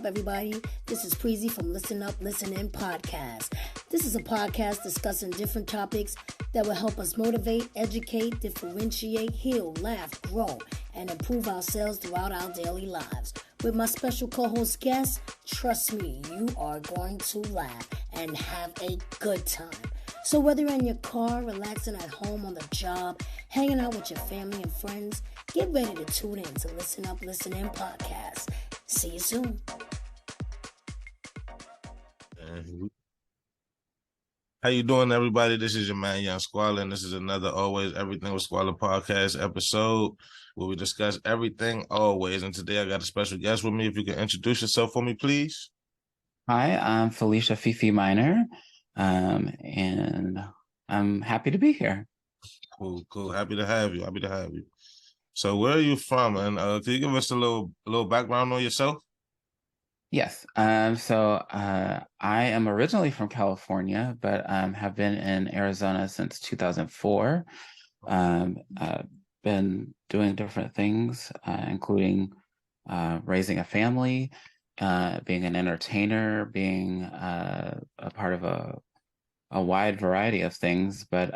everybody? This is Preezy from Listen Up, Listen In podcast. This is a podcast discussing different topics that will help us motivate, educate, differentiate, heal, laugh, grow, and improve ourselves throughout our daily lives. With my special co-host guest, trust me, you are going to laugh and have a good time. So whether you're in your car, relaxing at home, on the job, hanging out with your family and friends, get ready to tune in to Listen Up, Listen In podcast. See you soon. How you doing, everybody? This is your man, Young Squalla, and this is another Always Everything with Squalla podcast episode where we discuss everything always. And today I got a special guest with me. If you can introduce yourself for me, please. Hi, I'm Felicia Minor, and I'm happy to be here. Cool. Happy to have you. So where are you from? And can you give us a little background on yourself? Yes. So I am originally from California, but have been in Arizona since 2004. Been doing different things, including raising a family, being an entertainer, being a part of a wide variety of things, but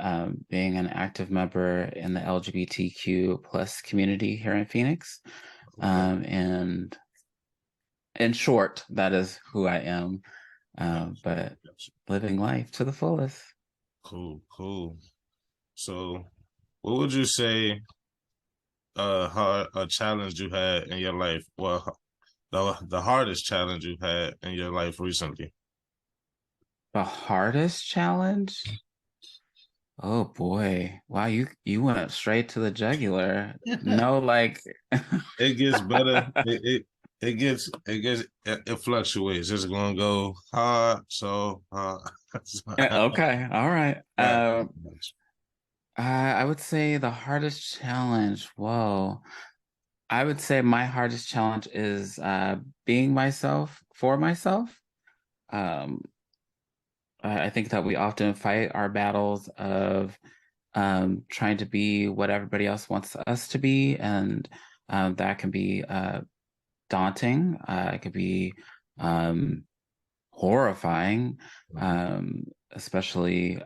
being an active member in the LGBTQ plus community here in Phoenix. And in short, that is who I am, but living life to the fullest. Cool. So what would you say a challenge you had in your life? Well, the hardest challenge you've had in your life recently? The hardest challenge? Oh boy. Wow, you went straight to the jugular. No, like it gets better. It fluctuates. It's gonna go hard, so hard. Okay, all right. I would say the hardest challenge. Whoa. I would say my hardest challenge is being myself for myself. I think that we often fight our battles of trying to be what everybody else wants us to be, and that can be daunting. It could be horrifying, especially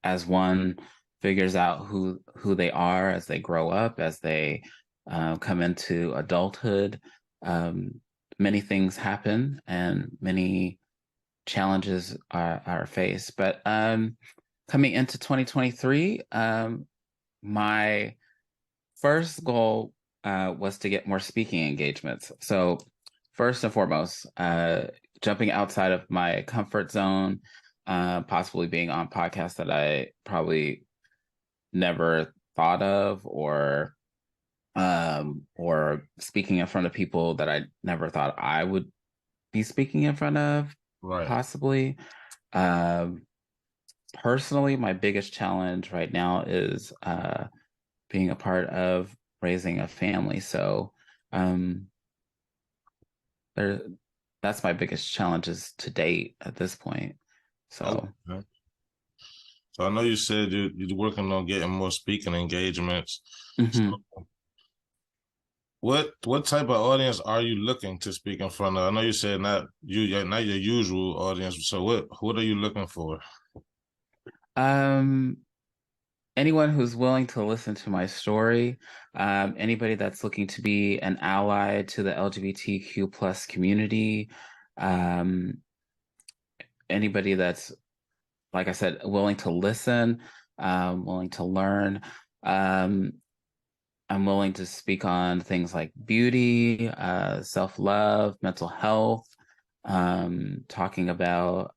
as one figures out who they are as they grow up, as they come into adulthood. Many things happen and many challenges are faced. But coming into 2023, my first goal was to get more speaking engagements. So first and foremost, jumping outside of my comfort zone, possibly being on podcasts that I probably never thought of, or speaking in front of people that I never thought I would be speaking in front of, right. Possibly. Personally, my biggest challenge right now is being a part of raising a family. So that's my biggest challenges to date at this point. So, okay. So I know you said you're working on getting more speaking engagements. Mm-hmm. So what type of audience are you looking to speak in front of? I know you said not your usual audience. So what are you looking for? Anyone who's willing to listen to my story, anybody that's looking to be an ally to the LGBTQ plus community, anybody that's, like I said, willing to listen, willing to learn. I'm willing to speak on things like beauty, self-love, mental health, talking about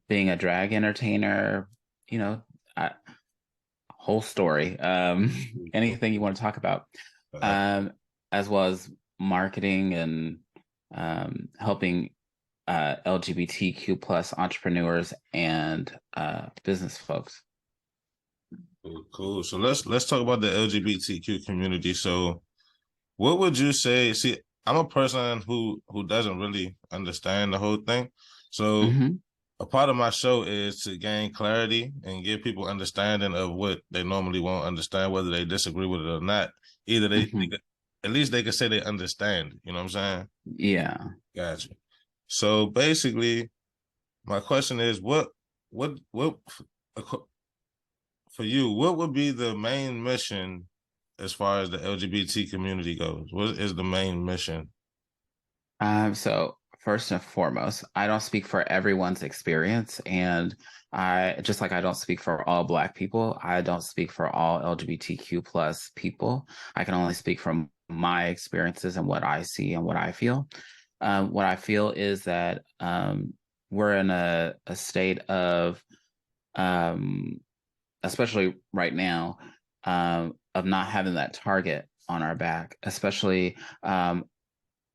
being a drag entertainer, whole story, anything you want to talk about, as well as marketing and helping LGBTQ plus entrepreneurs and business folks. Cool. So let's talk about the LGBTQ community. So what would you say? See, I'm a person who doesn't really understand the whole thing. So a part of my show is to gain clarity and give people understanding of what they normally won't understand, whether they disagree with it or not. Either they think at least they can say they understand. You know what I'm saying? Yeah. Gotcha. So basically, my question is, what for you? What would be the main mission as far as the LGBT community goes? What is the main mission? So first and foremost, I don't speak for everyone's experience, and I just like I don't speak for all Black people. I don't speak for all LGBTQ plus people. I can only speak from my experiences and what I see and what I feel. What I feel is that we're in a state of, um, especially right now, of not having that target on our back, especially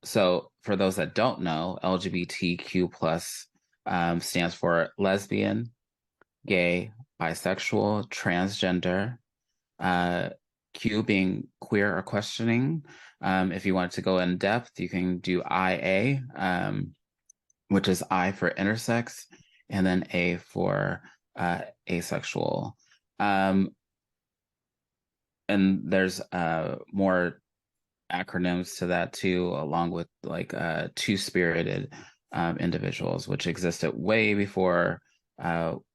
so for those that don't know, LGBTQ plus stands for lesbian, gay, bisexual, transgender, uh, Q being queer or questioning. If you want to go in depth, you can do IA, which is I for intersex, and then A for asexual. And there's more acronyms to that too, along with like two-spirited individuals, which existed way before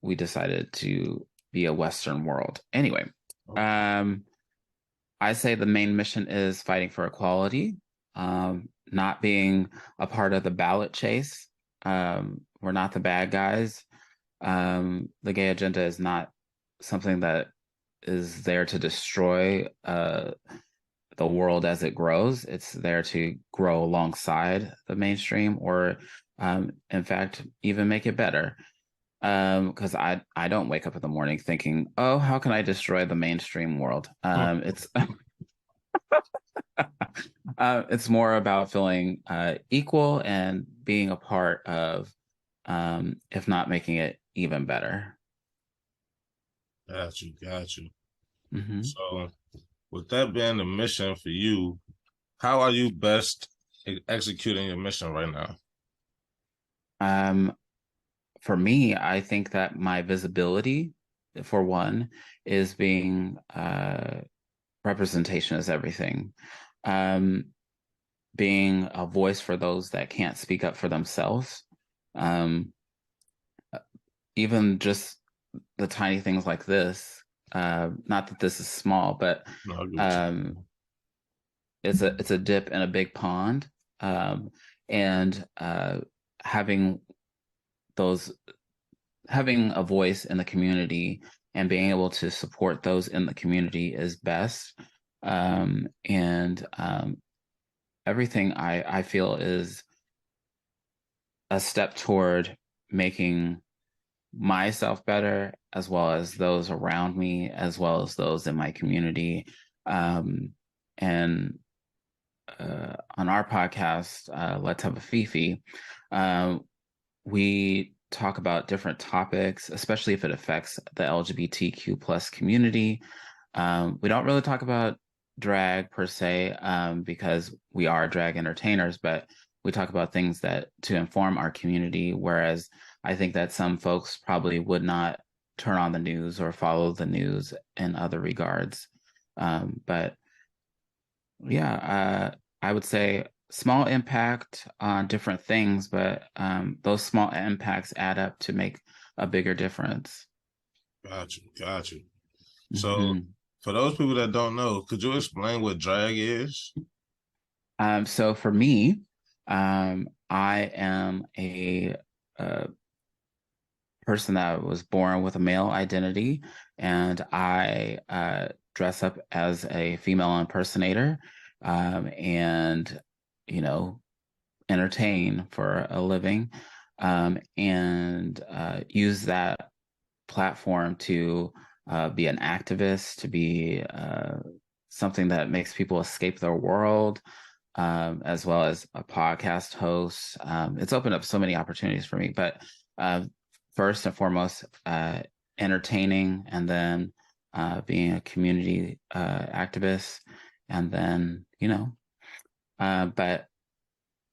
we decided to be a Western world. Anyway, I say the main mission is fighting for equality, not being a part of the ballot chase. We're not the bad guys. The gay agenda is not something that is there to destroy the world as it grows. It's there to grow alongside the mainstream, or in fact, even make it better. Because I don't wake up in the morning thinking, oh, how can I destroy the mainstream world? It's more about feeling equal and being a part of, if not making it even better. Got you, got you. Mm-hmm. So, with that being the mission for you, how are you best executing your mission right now? For me, I think that my visibility, for one, is being representation is everything. Being a voice for those that can't speak up for themselves. Even just the tiny things like this. Not that this is small, but it's a dip in a big pond, and having a voice in the community and being able to support those in the community is best. And everything I feel is a step toward making myself better, as well as those around me, as well as those in my community. And on our podcast, Let's Have a FeFe, we talk about different topics, especially if it affects the LGBTQ plus community. We don't really talk about drag per se, because we are drag entertainers, but we talk about things that to inform our community, whereas I think that some folks probably would not turn on the news or follow the news in other regards. But yeah, I would say small impact on different things, but those small impacts add up to make a bigger difference. Got you. So, for those people that don't know, could you explain what drag is? So for me, I am a person that was born with a male identity, and I dress up as a female impersonator, and entertain for a living, and use that platform to be an activist, to be something that makes people escape their world, as well as a podcast host. It's opened up so many opportunities for me, but first and foremost, entertaining, and then being a community activist, and then, but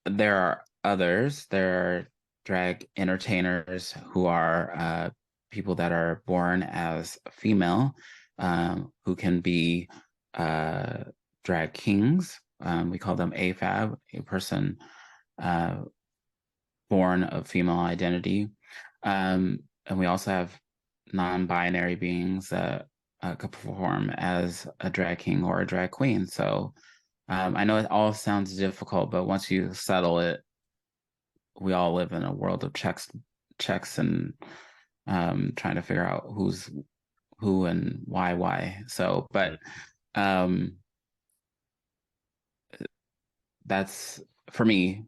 there are others. There are drag entertainers who are people that are born as female, who can be drag kings, We call them AFAB, a person born of female identity. And we also have non-binary beings that could perform as a drag king or a drag queen. So I know it all sounds difficult, but once you settle it, we all live in a world of checks and trying to figure out who's who and why. So, but that's for me,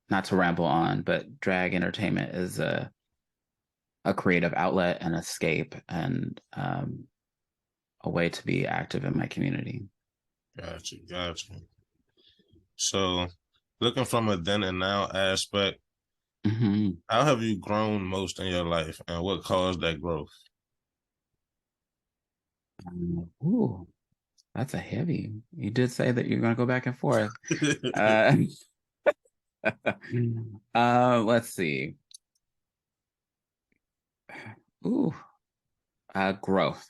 not to ramble on, but drag entertainment is a creative outlet and escape and a way to be active in my community. Gotcha. So, looking from a then and now aspect, how have you grown most in your life, and what caused that growth? Ooh, that's a heavy. You did say that you're going to go back and forth. Let's see. Ooh, growth.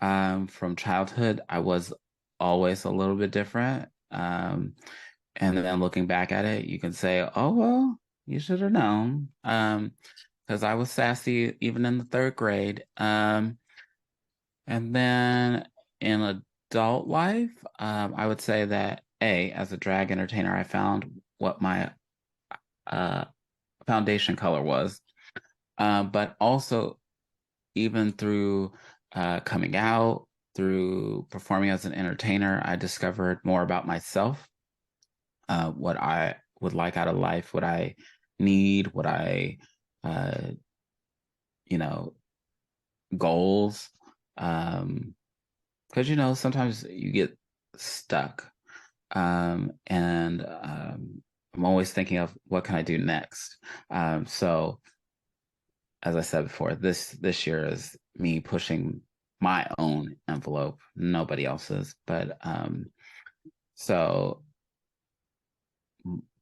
From childhood, I was always a little bit different. And then looking back at it, you can say, oh, well, you should have known. Because I was sassy even in the third grade. And then in adult life, I would say that as a drag entertainer, I found what my foundation color was. But also, even through coming out, through performing as an entertainer, I discovered more about myself, what I would like out of life, what I need, what I, goals. Because, sometimes you get stuck. And I'm always thinking of what can I do next. So as I said before, this year is me pushing my own envelope, nobody else's. But so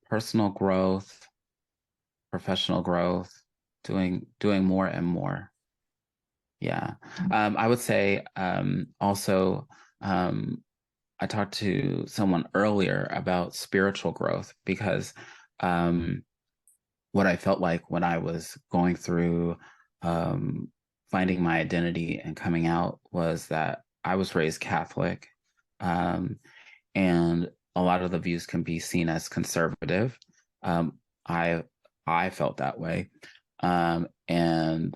personal growth, professional growth, doing more and more. Yeah. I would say also I talked to someone earlier about spiritual growth because what I felt like when I was going through finding my identity and coming out was that I was raised Catholic, and a lot of the views can be seen as conservative. I felt that way, and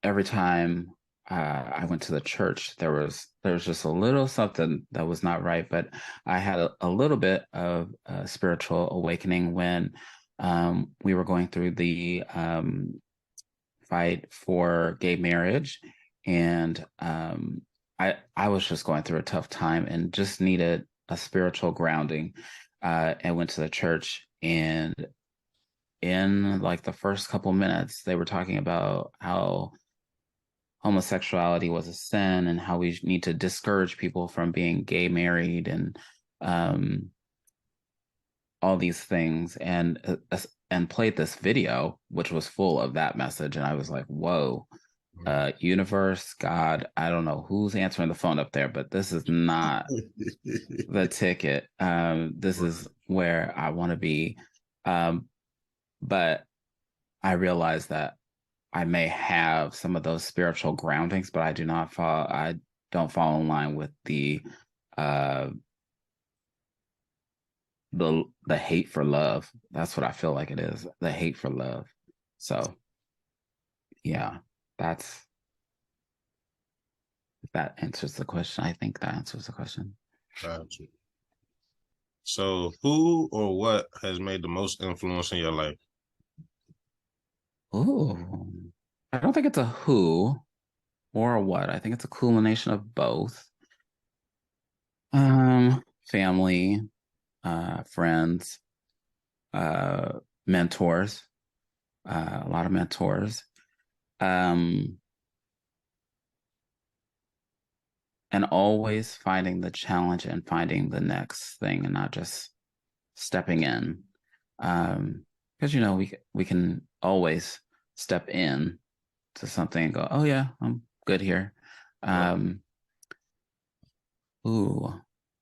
every time I went to the church, there was just a little something that was not right. But I had a little bit of a spiritual awakening when we were going through the fight for gay marriage, and I was just going through a tough time and just needed a spiritual grounding. And went to the church, and in like the first couple minutes, they were talking about how homosexuality was a sin and how we need to discourage people from being gay married and all these things, and played this video which was full of that message, and I was like, whoa, universe, God, I don't know who's answering the phone up there, but this is not the ticket. This is where I want to be. But I realized that I may have some of those spiritual groundings, but I don't fall in line with the hate for love. That's what I feel like it is, the hate for love. So yeah, if that answers the question. I think that answers the question. Gotcha. So who or what has made the most influence in your life? Oh, I don't think it's a who or a what. I think it's a culmination of both. Family, friends, mentors, a lot of mentors, and always finding the challenge and finding the next thing and not just stepping in. Because we can always step in to something and go, oh yeah, I'm good here. Ooh,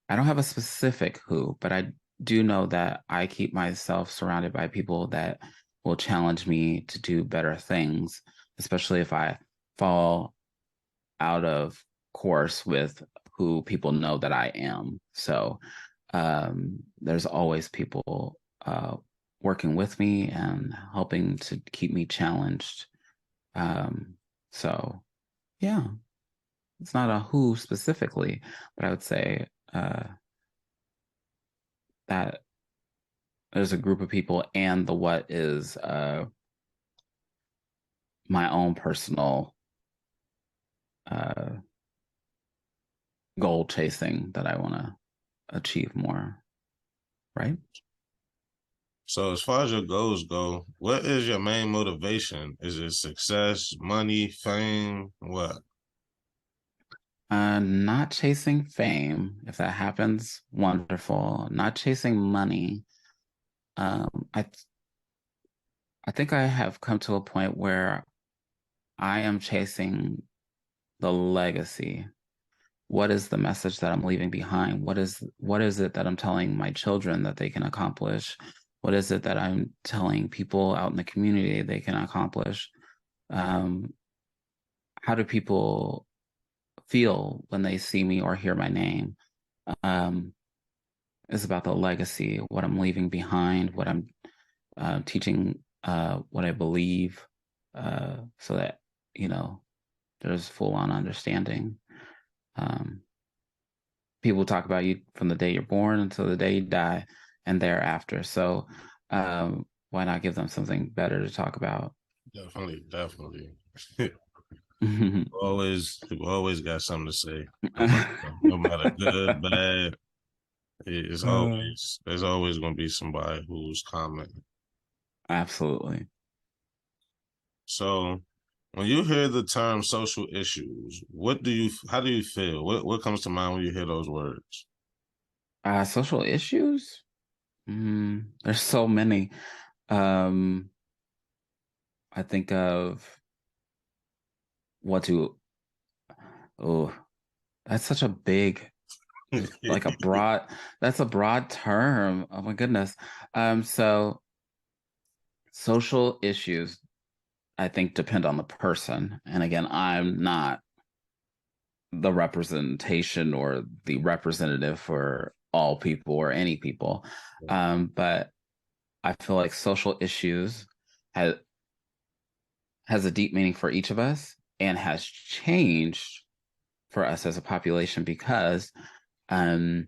I don't have a specific who, but I do know that I keep myself surrounded by people that will challenge me to do better things, especially if I fall out of course with who people know that I am. So there's always people working with me and helping to keep me challenged. So yeah, it's not a who specifically, but I would say that there's a group of people, and the what is my own personal goal chasing that I want to achieve more, right? So as far as your goals go, what is your main motivation? Is it success, money, fame, what? Not chasing fame. If that happens, wonderful. Not chasing money. I think I have come to a point where I am chasing the legacy. What is the message that I'm leaving behind? What is it that I'm telling my children that they can accomplish? What is it that I'm telling people out in the community they can accomplish? Um, how do people feel when they see me or hear my name? Um, it's about the legacy, what I'm leaving behind, what I'm teaching, what I believe, so that, you know, there's full on understanding. Um, People talk about you from the day you're born until the day you die and thereafter. So why not give them something better to talk about? Definitely, definitely. People always got something to say. No matter good, bad, there's always gonna be somebody who's commenting. Absolutely. So when you hear the term social issues, how do you feel? What comes to mind when you hear those words? Social issues? There's so many. Um, I think of what to, oh, that's such a big, like a broad, that's a broad term. Oh my goodness. So social issues, I think, depend on the person. And again, I'm not the representation or the representative for all people or any people. But I feel like social issues has a deep meaning for each of us and has changed for us as a population because um,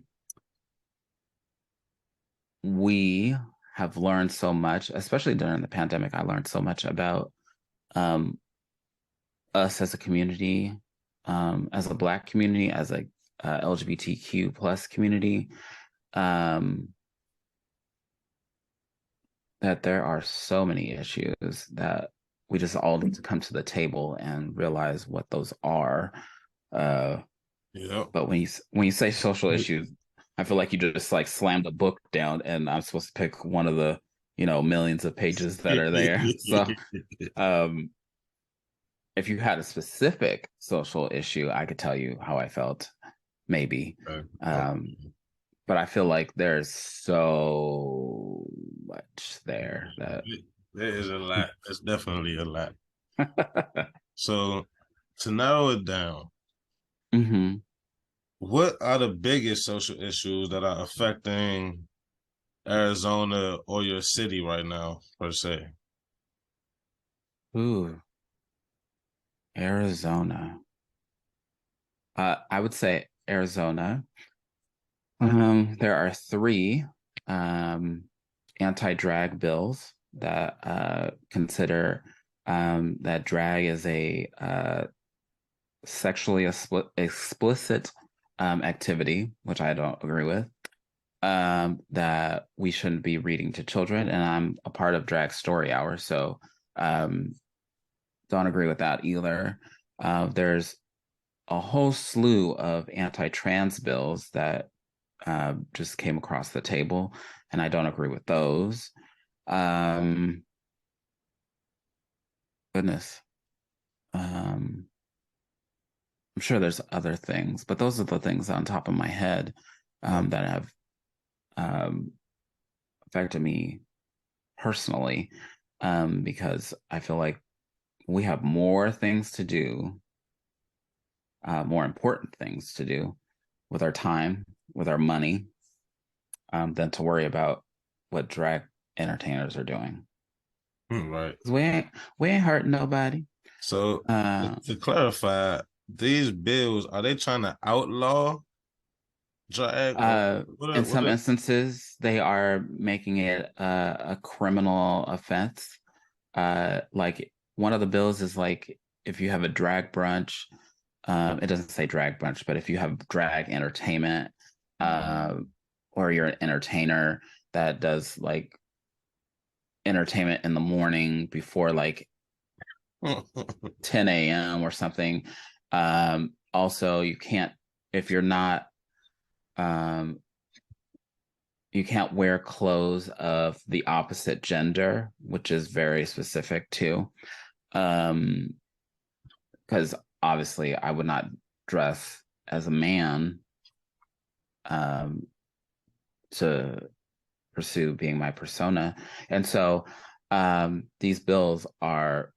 we have learned so much, especially during the pandemic. I learned so much about um, us as a community, as a Black community, as a LGBTQ plus community, um, that there are so many issues that we just all need to come to the table and realize what those are. Yep. But when you say social issues, I feel like you just like slammed a book down, and I'm supposed to pick one of the millions of pages that are there. So um, if you had a specific social issue, I could tell you how I felt, maybe. Okay. But I feel like there's so much there that There is a lot. There's definitely a lot. So to narrow it down, hmm what are the biggest social issues that are affecting Arizona or your city right now, per se? Ooh, Arizona. I would say Arizona. There are three anti-drag bills that consider that drag is a sexually explicit activity, which I don't agree with. That we shouldn't be reading to children, and I'm a part of Drag Story Hour, so um, don't agree with that either. There's a whole slew of anti-trans bills that just came across the table, and I don't agree with those. Um, Goodness. I'm sure there's other things, but those are the things on top of my head. that have affected me personally, because I feel like we have more things to do, more important things to do with our time, with our money, than to worry about what drag entertainers are doing. Right. 'Cause we ain't hurting nobody. So Uh, to clarify, these bills, are they trying to outlaw drag, or in what some are instances, they are making it a criminal offense. Like one of the bills is like if you have a drag brunch, it doesn't say drag brunch, but if you have drag entertainment, uh, or you're an entertainer that does like entertainment in the morning before like 10 a.m. or something. Also, you can't, if you're not, um, you can't wear clothes of the opposite gender, which is very specific too. Because obviously, I would not dress as a man um, to pursue being my persona. And so these bills are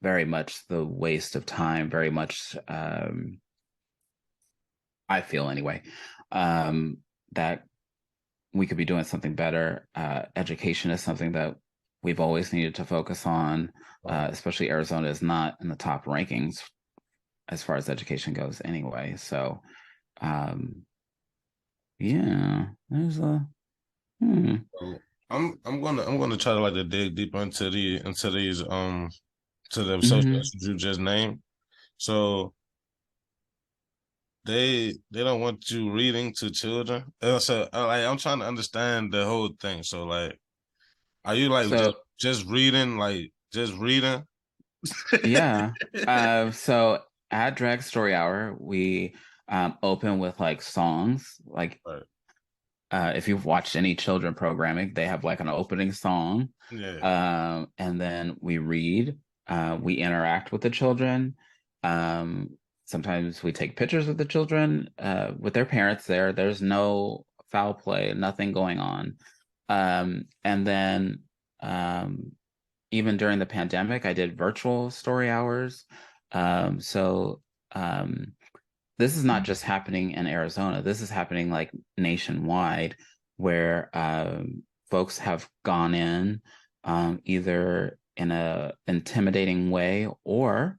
very much the waste of time, very much, I feel anyway, that we could be doing something better. Education is something that we've always needed to focus on, especially Arizona is not in the top rankings as far as education goes anyway. So, yeah, there's a, So I'm gonna try to like to dig deeper into these to the Mhm. associations you just named. So they don't want you reading to children. So like I'm trying to understand the whole thing. So like, are you like So just reading, like just reading? yeah. So at Drag Story Hour, we open with like songs. Like Right. if you've watched any children programming, they have like an opening song. Yeah. And then we read, we interact with the children. Sometimes we take pictures with the children, with their parents there. There's no foul play, nothing going on. And then even during the pandemic, I did virtual story hours. So this is not just happening in Arizona. This is happening like nationwide, where folks have gone in either in a intimidating way, or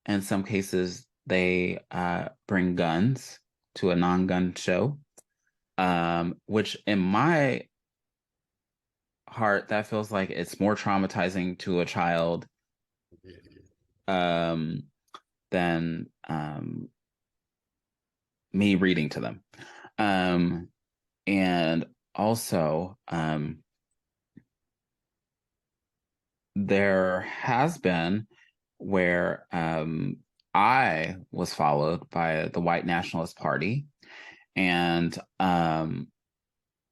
in some cases they bring guns to a non-gun show, which in my heart that feels like it's more traumatizing to a child um, than me reading to them. And also, there has been where I was followed by the White Nationalist Party, and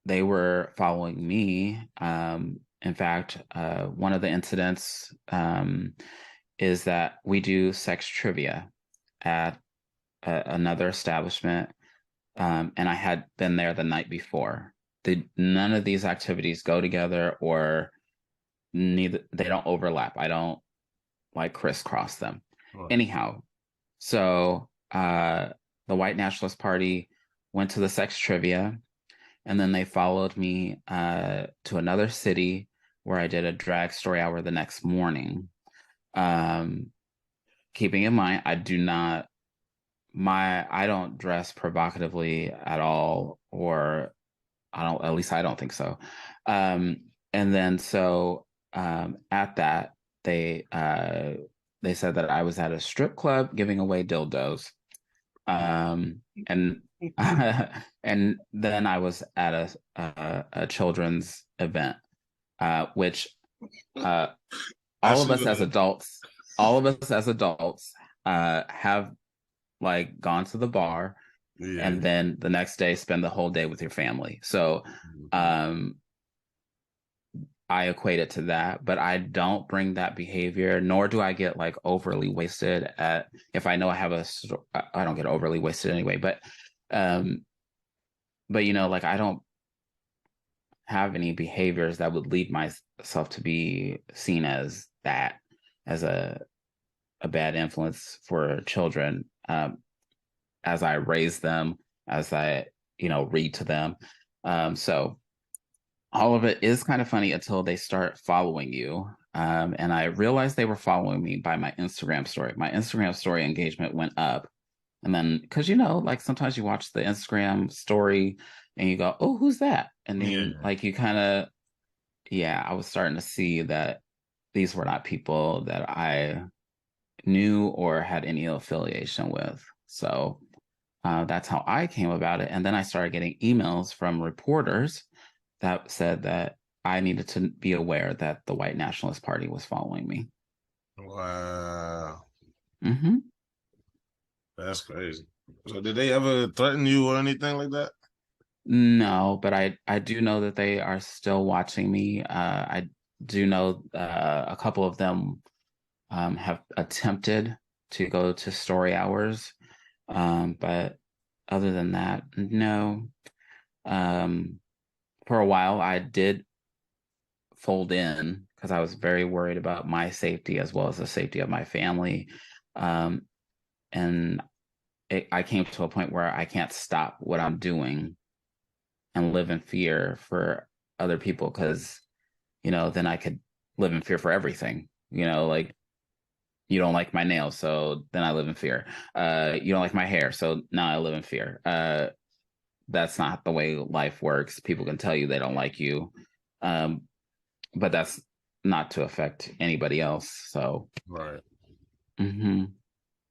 they were following me. In fact, one of the incidents is that we do sex trivia at another establishment, and I had been there the night before. None of these activities go together, or neither they don't overlap. I don't like crisscross them. Right. Anyhow, so the White Nationalist Party went to the sex trivia, and then they followed me to another city where I did a drag story hour the next morning. Keeping in mind, I don't dress provocatively at all, or at least I don't think so. And then so at that, they said that I was at a strip club giving away dildos. And and then I was at a children's event, which I all of should us as adults, have like gone to the bar, yeah. and then the next day spend the whole day with your family. So um, I equate it to that, but I don't bring that behavior, nor do I get like overly wasted if I know I have I don't get overly wasted anyway, but but you know, like I don't have any behaviors that would lead myself to be seen as that, as a bad influence for children, as I raise them, as I, you know, read to them. So all of it is kind of funny until they start following you. And I realized they were following me by my Instagram story. My Instagram story engagement went up. And then, because, you know, like sometimes you watch the Instagram story and you go, oh, who's that? And then, like, you kind of, yeah, I was starting to see that these were not people that I knew or had any affiliation with. So that's how I came about it. And then I started getting emails from reporters that said that I needed to be aware that the White Nationalist Party was following me. Wow. Mm-hmm. That's crazy. So did they ever threaten you or anything like that? No, but I do know that they are still watching me. I do know a couple of them have attempted to go to story hours, but other than that, no. For a while, I did fold in because I was very worried about my safety as well as the safety of my family. Um, and I came to a point where I can't stop what I'm doing and live in fear for other people because, you know, then I could live in fear for everything. You know, like you don't like my nails, so then I live in fear. You don't like my hair, so now I live in fear. That's not the way life works. People can tell you they don't like you. Um, but that's not to affect anybody else. So, Right. mm-hmm.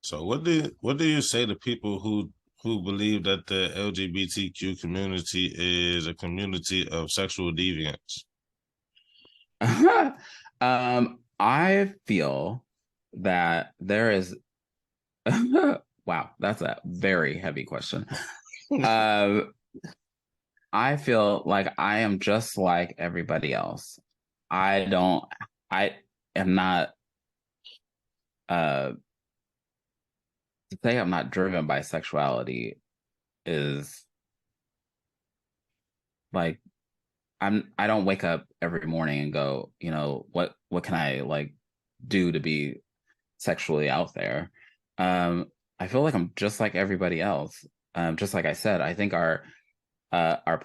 So what do you say to people who believe that the LGBTQ community is a community of sexual deviants? I feel that there is. Wow, that's a very heavy question. Um, I feel like I am just like everybody else. I don't. I am not. Uh, to say I'm not driven by sexuality is like I don't wake up every morning and go, you know, what can I like do to be sexually out there? I feel like I'm just like everybody else. Just like I said, I think our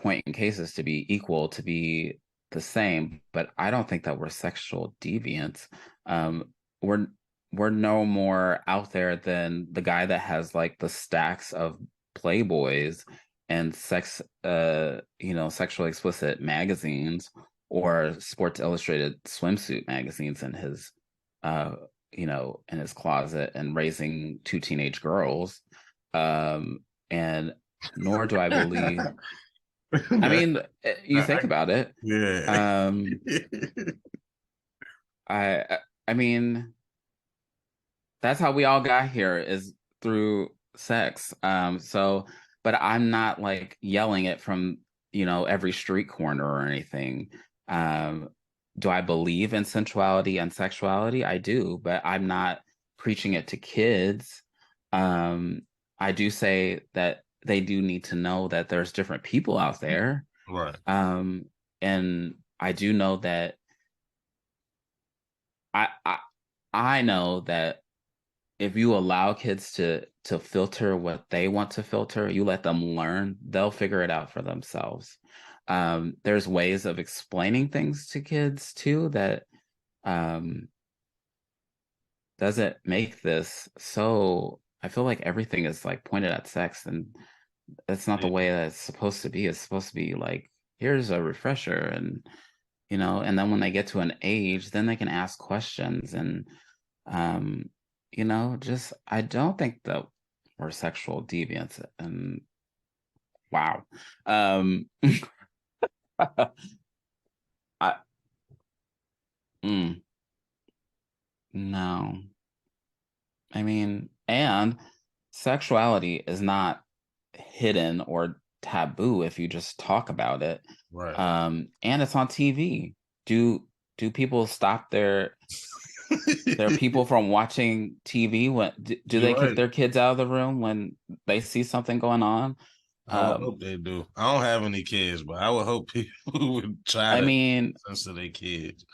point in case is to be equal, to be the same, but I don't think that we're sexual deviants. Um, we're we're no more out there than the guy that has like the stacks of Playboys and you know, sexually explicit magazines or Sports Illustrated swimsuit magazines in his uh you know, in his closet and raising two teenage girls. And nor do I believe I mean, you think about it. Yeah. Um, I mean, that's how we all got here is through sex. So, but I'm not like yelling it from, you know, every street corner or anything. Um, do I believe in sensuality and sexuality? I do, but I'm not preaching it to kids. Um, I do say that they do need to know that there's different people out there. Right. Um, and I do know that I, I I know that if you allow kids to filter what they want to filter, you let them learn, they'll figure it out for themselves. There's ways of explaining things to kids too that um, doesn't make this so. I feel like everything is like pointed at sex, and that's not the way that it's supposed to be. It's supposed to be like, here's a refresher, and you know, and then when they get to an age, then they can ask questions and um, you know, just I don't think that we're sexual deviants and wow. Um I mm, no. I mean, and sexuality is not hidden or taboo if you just talk about it. Right. And it's on TV. Do people stop their people from watching TV when do You're they kick right. their kids out of the room when they see something going on? I would hope they do. I don't have any kids, but I would hope people would try I to mean, censor their kids.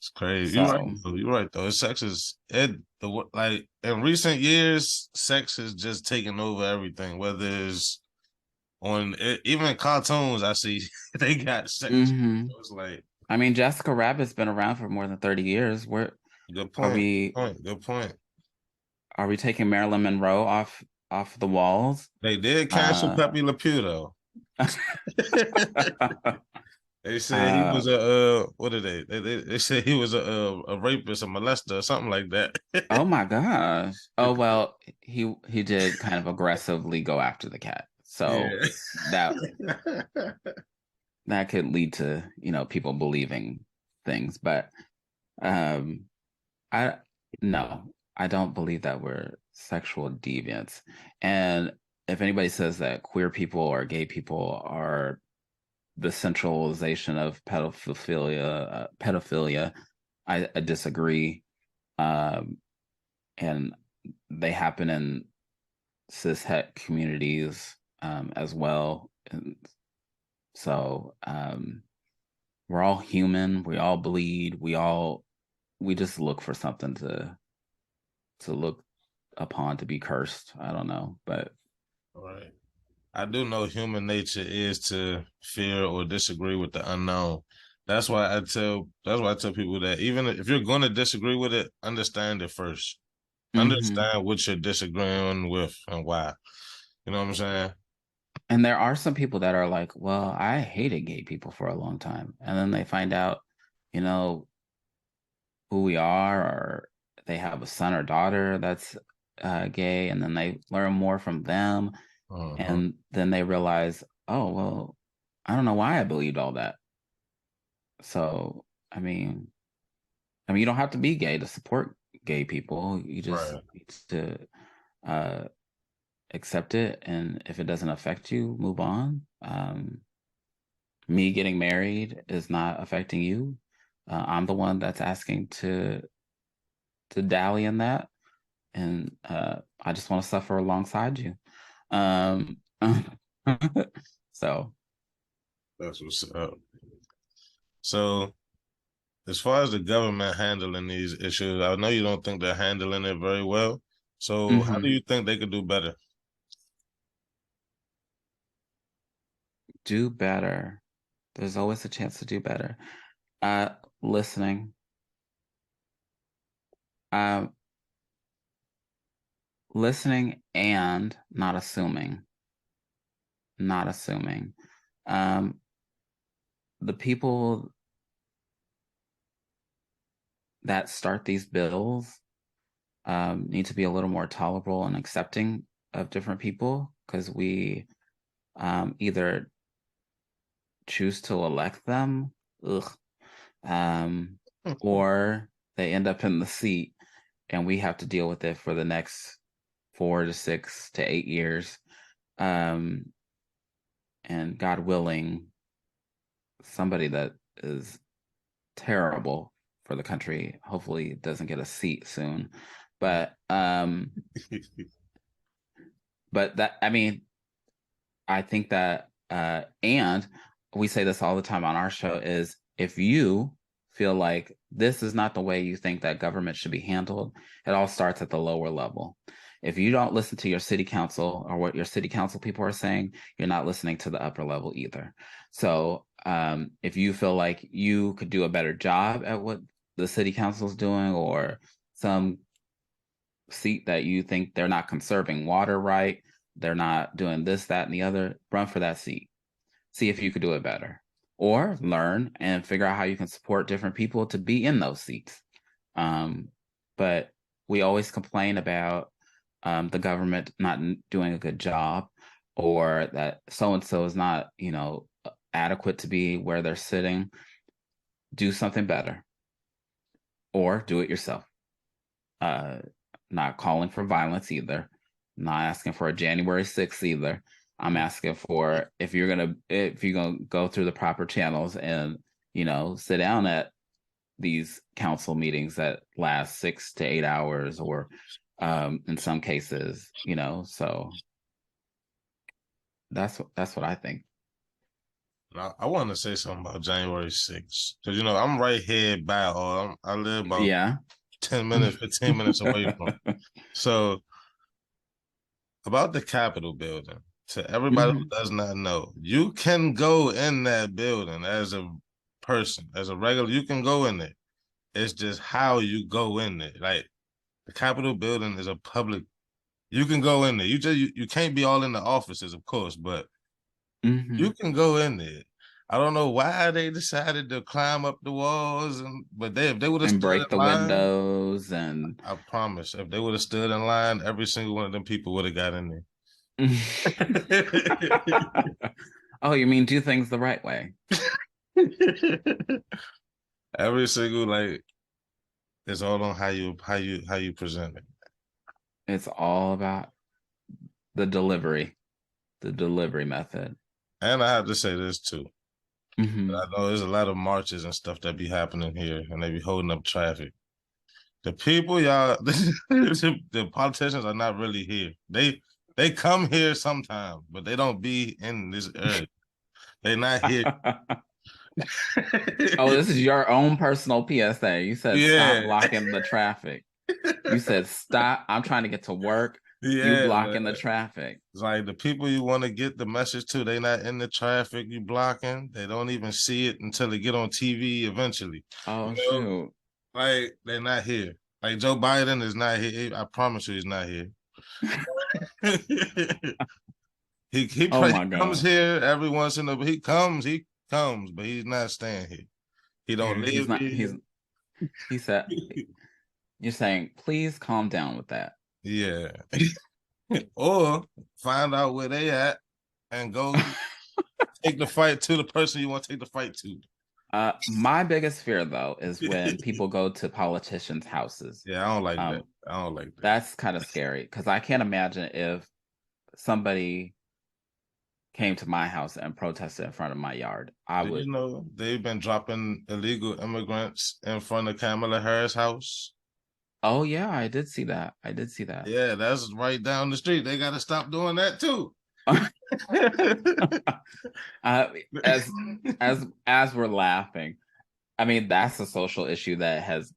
It's crazy. You're right. so You're right though. Sex is like in recent years, sex has just taken over everything. Whether it's on even cartoons, I see they got sex. mhm. It's like I mean, Jessica Rabbit's been around for more than 30 years. Where good are point. we? Good point. Are we taking Marilyn Monroe off the walls? They did cancel Pepe Le Pew though. They said he was a what did they said he was a rapist, a molester, or something like that. Oh my gosh. Oh well, he did kind of aggressively go after the cat. So Yeah. that could lead to, people believing things, but I no, I don't believe that we're sexual deviants. And if anybody says that queer people or gay people are the centralization of pedophilia, I disagree. And they happen in cishet communities as well. And so we're all human. We all bleed. We just look for something to look upon, to be cursed. I don't know, but Right. I do know human nature is to fear or disagree with the unknown. That's why I tell people that even if you're going to disagree with it, understand it first. Understand what you're disagreeing with and why. You know what I'm saying? And there are some people that are like, well, I hated gay people for a long time. And then they find out, you know, who we are, or they have a son or daughter that's gay, and then they learn more from them. And then they realize, oh, well, I don't know why I believed all that. So, I mean, you don't have to be gay to support gay people. You just need to accept it, and if it doesn't affect you, move on. Me getting married is not affecting you. I'm the one that's asking to dally in that, and I just want to suffer alongside you. So That's what's up. So, as far as the government handling these issues, I know you don't think they're handling it very well. So, how do you think they could do better? Do better. There's always a chance to do better. Listening. Listening and not assuming. Not assuming. The people that start these bills need to be a little more tolerable and accepting of different people, because we either choose to elect them, or they end up in the seat and we have to deal with it for the next 4 to 6 to 8 years. And God willing, somebody that is terrible for the country hopefully doesn't get a seat soon. But but that, I mean, I think that and we say this all the time on our show, is if you feel like this is not the way you think that government should be handled, it all starts at the lower level. If you don't listen to your city council or what your city council people are saying, you're not listening to the upper level either. So if you feel like you could do a better job at what the city council is doing, or some seat that you think they're not conserving water right, they're not doing this, that, and the other, run for that seat. See if you could do it better, or learn and figure out how you can support different people to be in those seats. But we always complain about the government not doing a good job, or that so-and-so is not, adequate to be where they're sitting. Do something better, or do it yourself. Not calling for violence either. Not asking for a January 6th either. I'm asking for, if you're gonna go through the proper channels and sit down at these council meetings that last 6 to 8 hours, or in some cases, you know. So that's what I think. I want to say something about January 6th because I'm right here by all. I live about Yeah. 10 minutes, 15 minutes away from. So about the Capitol building, to everybody who does not know, you can go in that building as a person, as a regular. You can go in there. It's just how you go in there. Like the Capitol building is a public. You can go in there. You can't be all in the offices, of course, but you can go in there. I don't know why they decided to climb up the walls, but if they would have And stood break in the line, windows and I promise, if they would have stood in line, every single one of them people would have got in there. Oh, you mean do things the right way? Every single it's all on how you present it. It's all about the delivery method. And I have to say this too. I know there's a lot of marches and stuff that be happening here, and they be holding up traffic. The people, y'all, the politicians are not really here. They come here sometimes, but they don't be in this area. They not here. Oh, this is your own personal PSA. You said stop blocking the traffic. You said stop. I'm trying to get to work. You blocking the traffic. It's like the people you want to get the message to, they not in the traffic you blocking. They don't even see it until they get on TV eventually. Oh, shoot. Like, they're not here. Like, Joe Biden is not here. I promise you he's not here. he Oh my comes God. here every once in a he comes, but he's not staying here. He don't live He's not here. he said you're saying please calm down with that. Yeah. Or find out where they at and go take the fight to the person you want to take the fight to. My biggest fear though is when people go to politicians' houses. Yeah, I don't like that. I don't like that. That's kind of scary because I can't imagine if somebody came to my house and protested in front of my yard. You know they've been dropping illegal immigrants in front of Kamala Harris' house? Oh yeah, I did see that. Yeah, that's right down the street. They got to stop doing that too. As we're laughing, I mean that's a social issue that has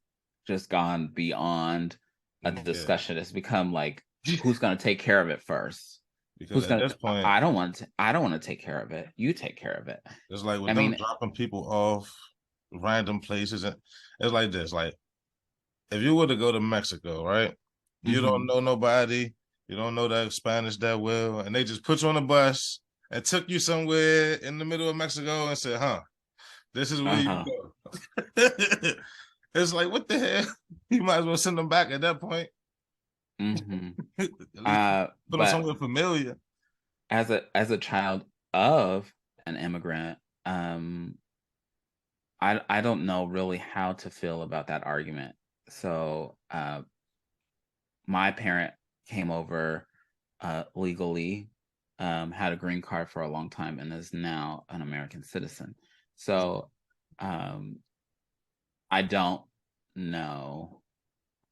just gone beyond a discussion. It's become like who's going to take care of it first? Because at this point, I don't want to take care of it. You take care of it. It's like with them dropping people off random places, and it's like this. Like if you were to go to Mexico, right? You don't know nobody, you don't know that Spanish that well, and they just put you on a bus and took you somewhere in the middle of Mexico and said, this is where you go. It's like, what the hell? You might as well send them back at that point. Put them somewhere familiar. As a child of an immigrant, I don't know really how to feel about that argument. So my parent came over legally, had a green card for a long time, and is now an American citizen. So I don't know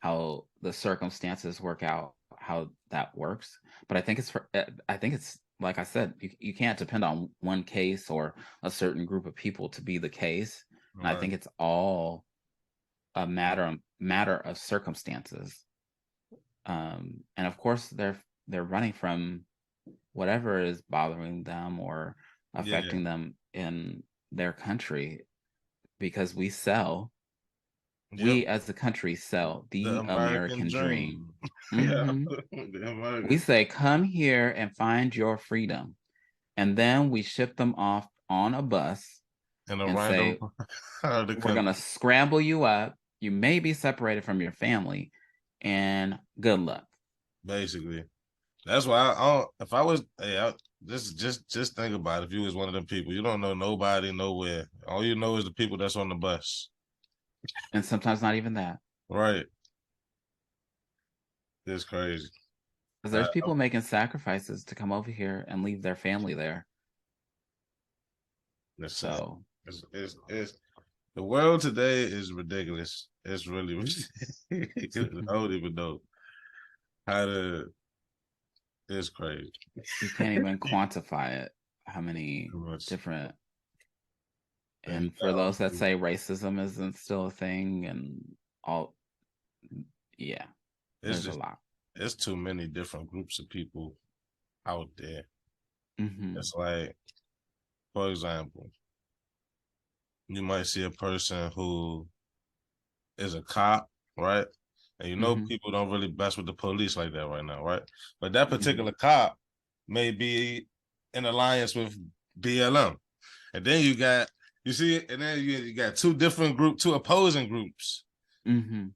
how the circumstances work out, how that works. But I think it's like I said, you can't depend on one case or a certain group of people to be the case. And I think it's all a matter of circumstances. And of course they're running from whatever is bothering them or affecting them in their country, because we as a country sell the American dream. We say, come here and find your freedom. And then we ship them off on a bus and say, we're going to scramble you up. You may be separated from your family, and good luck. Basically. That's why if I was, just think about it. If you was one of them people, you don't know nobody, nowhere. All you know is the people that's on the bus. And sometimes not even that. Right. It's crazy. Because there's people making sacrifices to come over here and leave their family there. So it's the world today is ridiculous. It's really ridiculous. I don't even know. how to. It's crazy. You can't even quantify it. How many Much. different. Yeah, And for those that say racism isn't still a thing, and all, yeah, there's a lot. There's too many different groups of people out there. Mm-hmm. It's like, for example, you might see a person who is a cop, right? And you know people don't really mess with the police like that right now, right? But that particular cop may be in alliance with BLM. And then you see it, and then you got two opposing groups. Mm-hmm.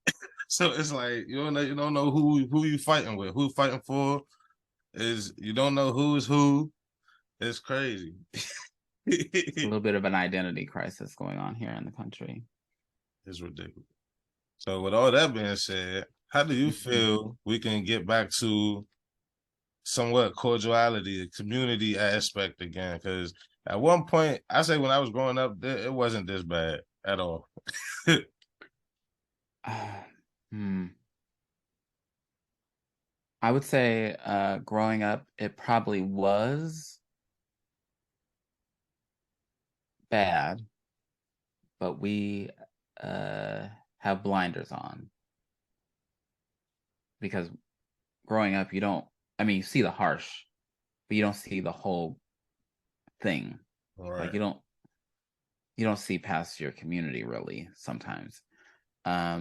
So it's like you don't know who you fighting with, who fighting for. You don't know who is who. It's crazy. It's a little bit of an identity crisis going on here in the country. It's ridiculous. So with all that being said, how do you feel we can get back to somewhat cordiality, a community aspect again? Because at one point, I say when I was growing up, it wasn't this bad at all. I would say growing up, it probably was bad, but we have blinders on. Because growing up, you see the harsh, but you don't see the whole thing. Right. Like you don't see past your community really sometimes. How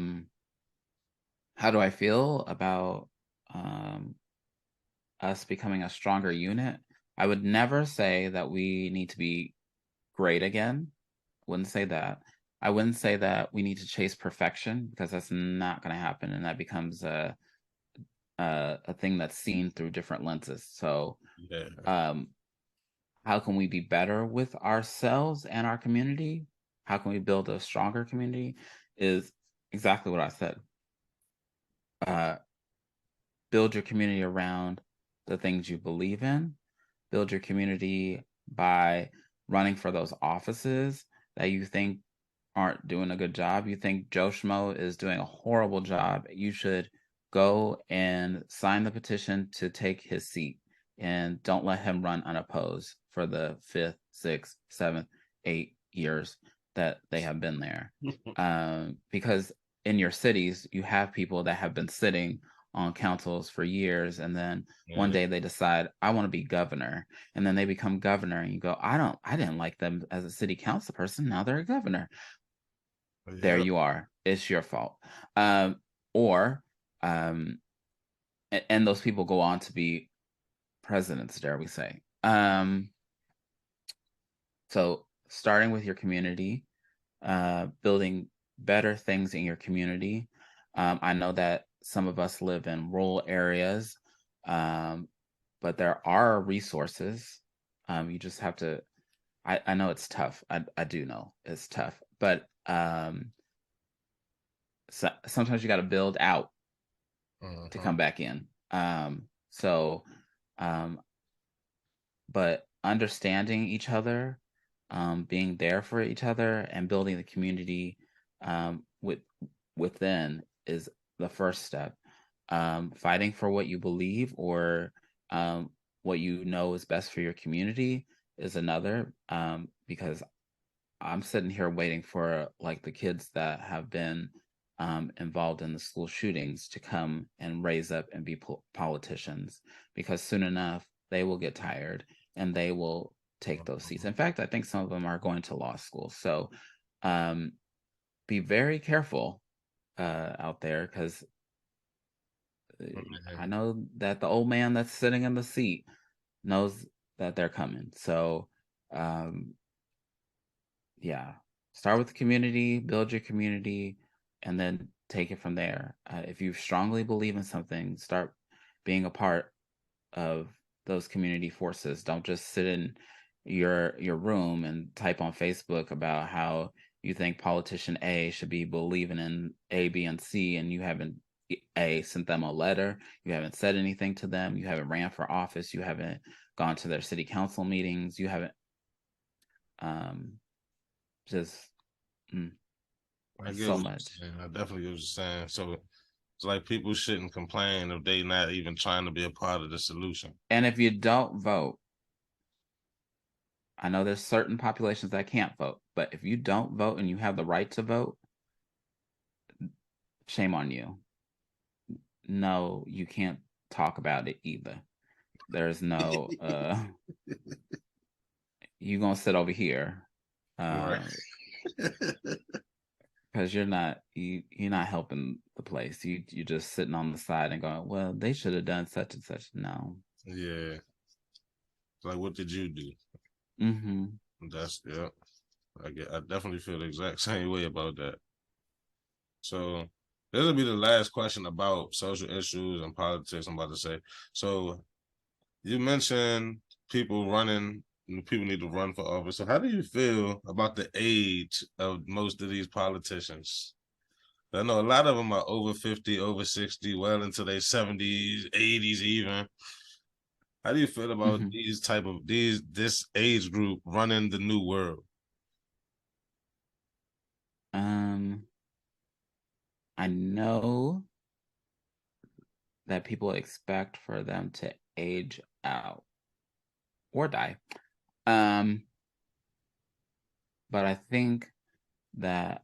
do I feel about us becoming a stronger unit? I would never say that we need to be great again. Wouldn't say that. I wouldn't say that we need to chase perfection, because that's not going to happen, and that becomes a thing that's seen through different lenses. So, how can we be better with ourselves and our community? How can we build a stronger community? Is exactly what I said. Build your community around the things you believe in. Build your community by running for those offices that you think aren't doing a good job. You think Joe Schmo is doing a horrible job. You should go and sign the petition to take his seat, and don't let him run unopposed for the 5th, 6th, 7th, 8 years that they have been there. Because in your cities, you have people that have been sitting on councils for years, and then one day they decide, I want to be governor, and then they become governor, and you go, I didn't like them as a city council person, now they're a governor. There you are. It's your fault. And those people go on to be presidents, dare we say. So starting with your community, building better things in your community. I know that some of us live in rural areas, but there are resources. You just have to, I know it's tough. I do know it's tough, but so sometimes you got to build out to come back in. But understanding each other, being there for each other, and building the community within is the first step. Fighting for what you believe, or what you know is best for your community, is another. Because I'm sitting here waiting for like the kids that have been involved in the school shootings to come and raise up and be politicians, because soon enough they will get tired and they will take those seats. In fact, I think some of them are going to law school. So be very careful out there, because I know that the old man that's sitting in the seat knows that they're coming. So yeah, start with the community, build your community, and then take it from there. If you strongly believe in something, start being a part of those community forces. Don't just sit in your room and type on Facebook about how you think politician A should be believing in A, B, and C, and you haven't sent them a letter, you haven't said anything to them, you haven't ran for office, you haven't gone to their city council meetings, you haven't just I get so what much. you're saying. I definitely get what you're saying. So It's like people shouldn't complain if they not even trying to be a part of the solution. And if you don't vote, I know there's certain populations that can't vote, but if you don't vote and you have the right to vote, shame on you. No, you can't talk about it either. There's no you gonna sit over here. Right. Because you're not helping the place. You're just sitting on the side and going, well, they should have done such and such. No. Yeah. Like, what did you do? Mm-hmm. That's yeah. I definitely feel the exact same way about that. So this will be the last question about social issues and politics. I'm about to say. So you mentioned people running. People need to run for office. So how do you feel about the age of most of these politicians? I know a lot of them are over 50, over 60, well into their 70s, 80s even. How do you feel about this age group running the new world? I know that people expect for them to age out or die. But I think that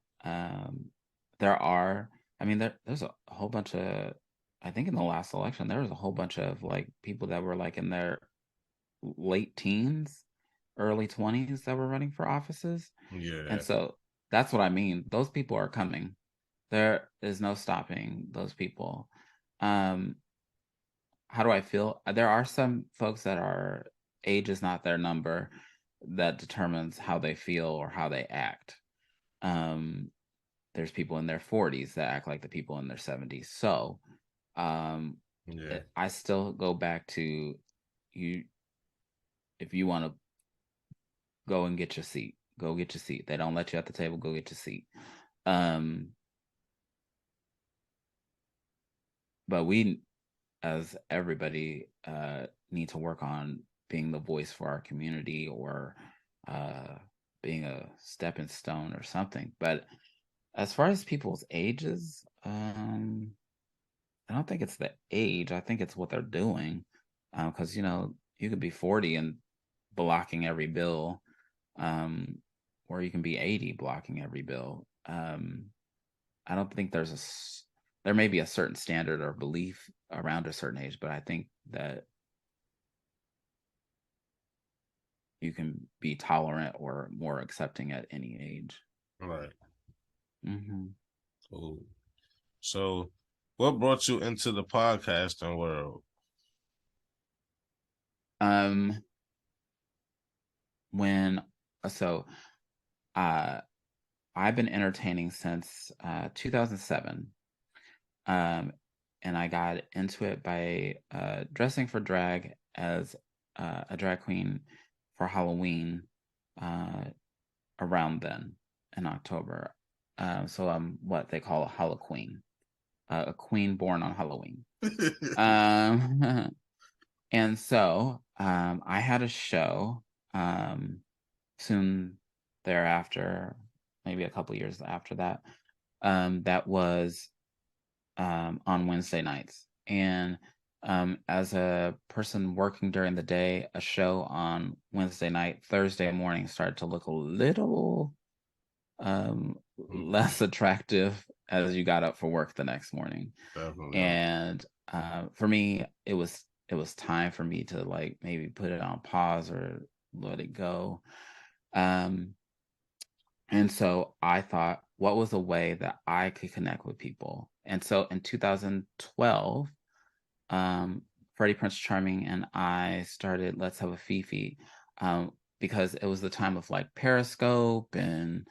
there's a whole bunch of, I think in the last election, there was a whole bunch of like people that were like in their late teens, early 20s that were running for offices. Yeah. And so that's what I mean. Those people are coming. There is no stopping those people. How do I feel? There are some folks that are age is not their number that determines how they feel or how they act. There's people in their 40s that act like the people in their 70s. So I still go back to you. If you want to go and get your seat, go get your seat. They don't let you at the table, go get your seat. But we, as everybody, need to work on being the voice for our community or being a stepping stone or something. But as far as people's ages, I don't think it's the age. I think it's what they're doing. Because, you could be 40 and blocking every bill, or you can be 80 blocking every bill. I don't think there may be a certain standard or belief around a certain age, but I think that you can be tolerant or more accepting at any age. Right. Mm-hmm. Cool. So, what brought you into the podcasting world? I've been entertaining since 2007. And I got into it by dressing for drag as a drag queen for Halloween around then in October. So I'm what they call a Halloween, a queen born on Halloween. And so I had a show soon thereafter, maybe a couple years after that, that was on Wednesday nights. And as a person working during the day, a show on Wednesday night, Thursday morning started to look a little less attractive as you got up for work the next morning. Definitely. And for me, it was time for me to like maybe put it on pause or let it go. And so I thought, what was a way that I could connect with people? And so in 2012, Freddie Prince Charming and I started Let's Have a FeFe, because it was the time of like Periscope and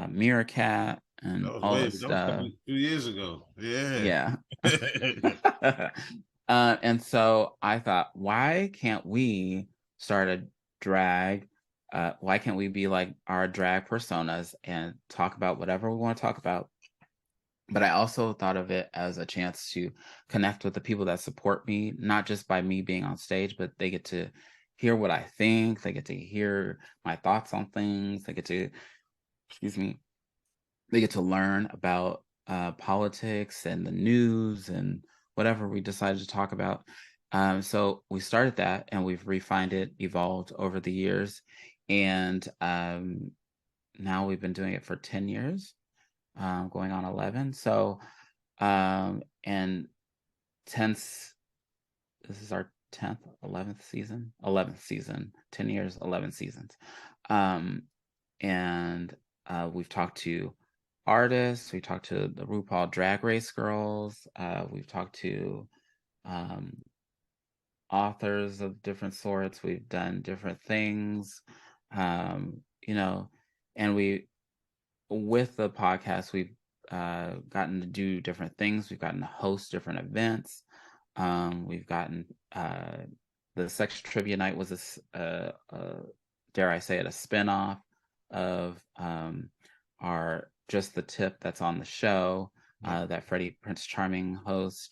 Meerkat and all that stuff. That was a few years ago. Yeah. And so I thought, why can't we start a drag? Why can't we be like our drag personas and talk about whatever we want to talk about? But I also thought of it as a chance to connect with the people that support me, not just by me being on stage, but they get to hear what I think. They get to hear my thoughts on things. They get to, they get to learn about politics and the news and whatever we decided to talk about. So we started that, and we've refined it, evolved over the years, and now we've been doing it for 10 years, going on 11. So, and 10th, this is our 10th, 11th season, 10 years, 11 seasons. And we've talked to artists, we talked to the RuPaul Drag Race girls, we've talked to authors of different sorts, we've done different things, you know, and with the podcast, we've gotten to do different things, we've gotten to host different events, we've gotten the Sex Trivia Night was dare I say it, a spinoff of our Just the Tip that's on the show that Freddie Prince Charming hosts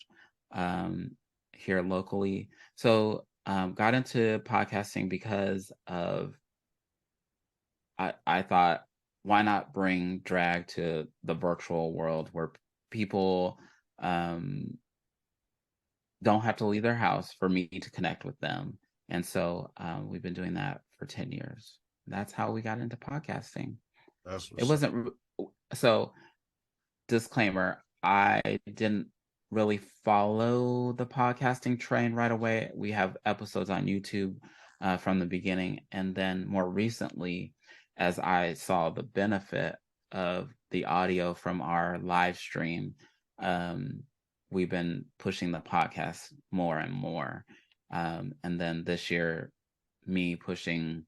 here locally. So got into podcasting because of I thought, why not bring drag to the virtual world where people don't have to leave their house for me to connect with them. And so we've been doing that for 10 years. That's how we got into podcasting. It wasn't so, disclaimer, I didn't really follow the podcasting train right away. We have episodes on YouTube from the beginning, and then more recently, as I saw the benefit of the audio from our live stream, we've been pushing the podcast more and more. And then this year, me pushing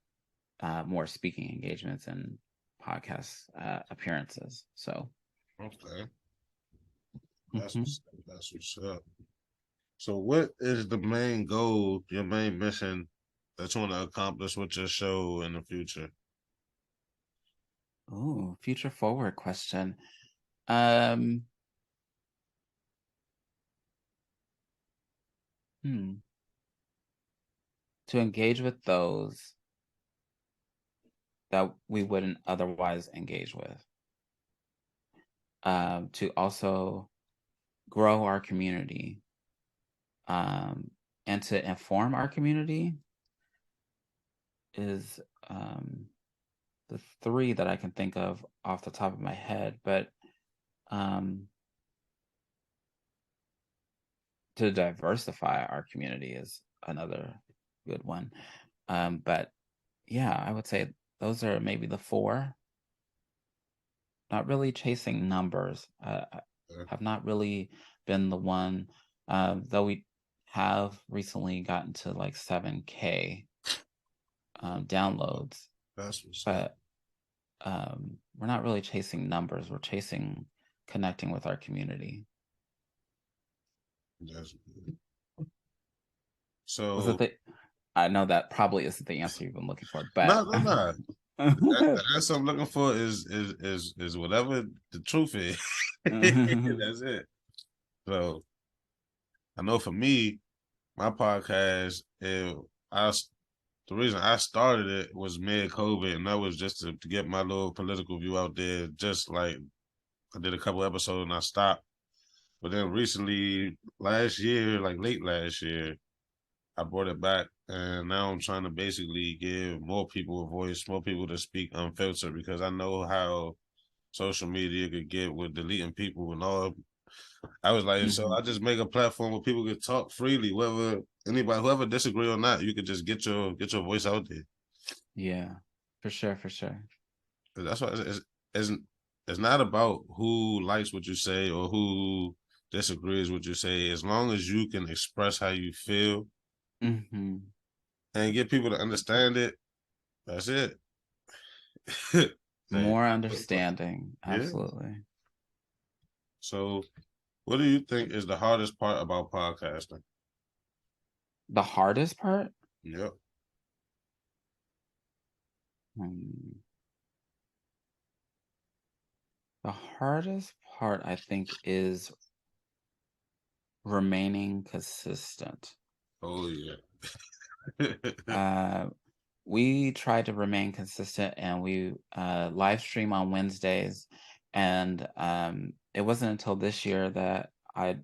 more speaking engagements and podcast appearances. So, okay, that's what's up. So, what is the main goal, your main mission that you want to accomplish with your show in the future? Oh, future forward question. To engage with those that we wouldn't otherwise engage with. To also grow our community, and to inform our community is the three that I can think of off the top of my head. But to diversify our community is another good one. But yeah, I would say those are maybe the four. Not really chasing numbers. Have not really been the one, though we have recently gotten to like 7K downloads. That's what's but we're not really chasing numbers. We're chasing connecting with our community. That's good. So Was it I know that probably isn't the answer you've been looking for, but no. The answer I'm looking for is whatever the truth is. That's it. So I know for me, my podcast, the reason I started it was mid-COVID, and that was just to get my little political view out there. Just like I did a couple episodes and I stopped. But then recently, last year, like late last year, I brought it back, and now I'm trying to basically give more people a voice, more people to speak unfiltered, because I know how social media could get with deleting people and all. I was like, so I just make a platform where people could talk freely, whoever disagree or not, you could just get your voice out there. Yeah, for sure. That's why it's not about who likes what you say or who disagrees with what you say. As long as you can express how you feel and get people to understand it, that's it. More understanding, absolutely. Yeah. So, what do you think is the hardest part about podcasting? The hardest part? Yep. The hardest part, I think, is remaining consistent. Oh, yeah. We try to remain consistent, and we live stream on Wednesdays, and it wasn't until this year that I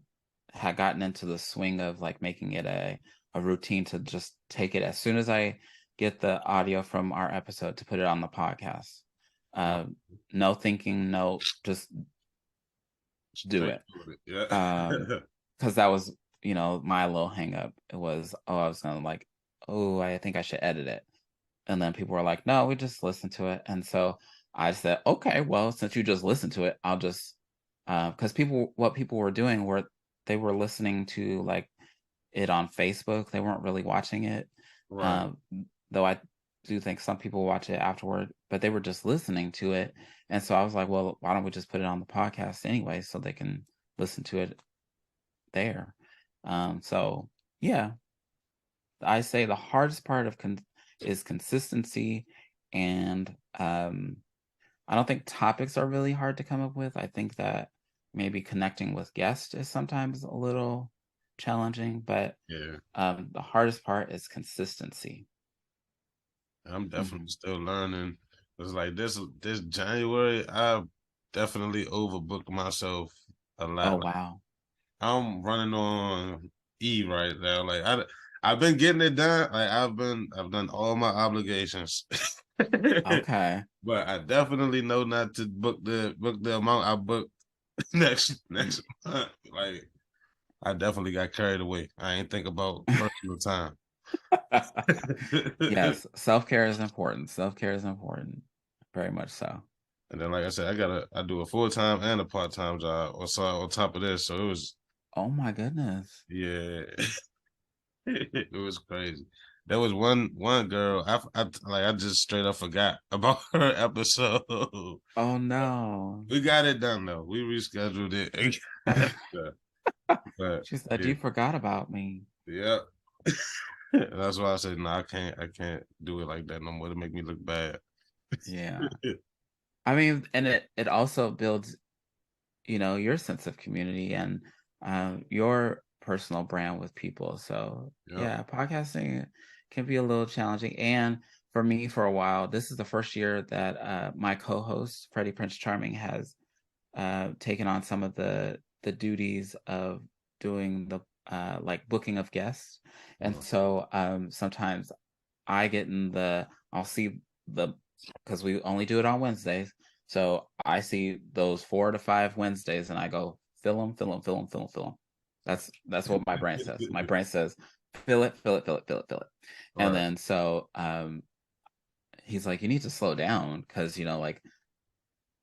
had gotten into the swing of like making it a routine to just take it as soon as I get the audio from our episode to put it on the podcast. No thinking, no, just do Straight it. to it. Yeah. Because that was, my little hang up. It was, I was gonna like, I think I should edit it. And then people were like, no, we just listen to it. And so I said, okay, well, since you just listened to it, I'll just, because what people were doing were they were listening to like it on Facebook. They weren't really watching it. Right. Though I do think some people watch it afterward, but they were just listening to it. And so I was like, well, why don't we just put it on the podcast anyway, so they can listen to it there. So yeah, I say the hardest part of is consistency, and I don't think topics are really hard to come up with. I think that maybe connecting with guests is sometimes a little challenging, but Yeah. the hardest part is consistency. I'm definitely still learning. It's like this January, I definitely overbooked myself a lot. Oh Like, wow. I'm running on E right now. Like I've been getting it done. Like I've done all my obligations. Okay. But I definitely know not to book the amount I booked next month. Like I definitely got carried away. I ain't think about personal time. Yes, self-care is important. Self-care is important. Very much so. And then, like I said, I do a full-time and a part-time job on top of this. So it was, Oh my goodness. yeah, it was crazy. There was one girl, I just straight up forgot about her episode. Oh no. We got it done though. We rescheduled it. But She said, yeah, you forgot about me. yeah. That's why I said, no, I can't do it like that no more to make me look bad. Yeah. I mean, and it also builds, your sense of community and your personal brand with people. So Yep. yeah, podcasting can be a little challenging. And for me, for a while, this is the first year that my co-host Freddie Prince Charming has taken on some of the duties of doing the like booking of guests. And so sometimes I get I'll see because we only do it on Wednesdays. So I see those 4 to 5 Wednesdays and I go, fill them, fill them, fill them, fill them, fill them. That's what my brain says. My brain says, fill it, fill it, fill it, fill it, fill it. And Right. then so he's like, you need to slow down because, like,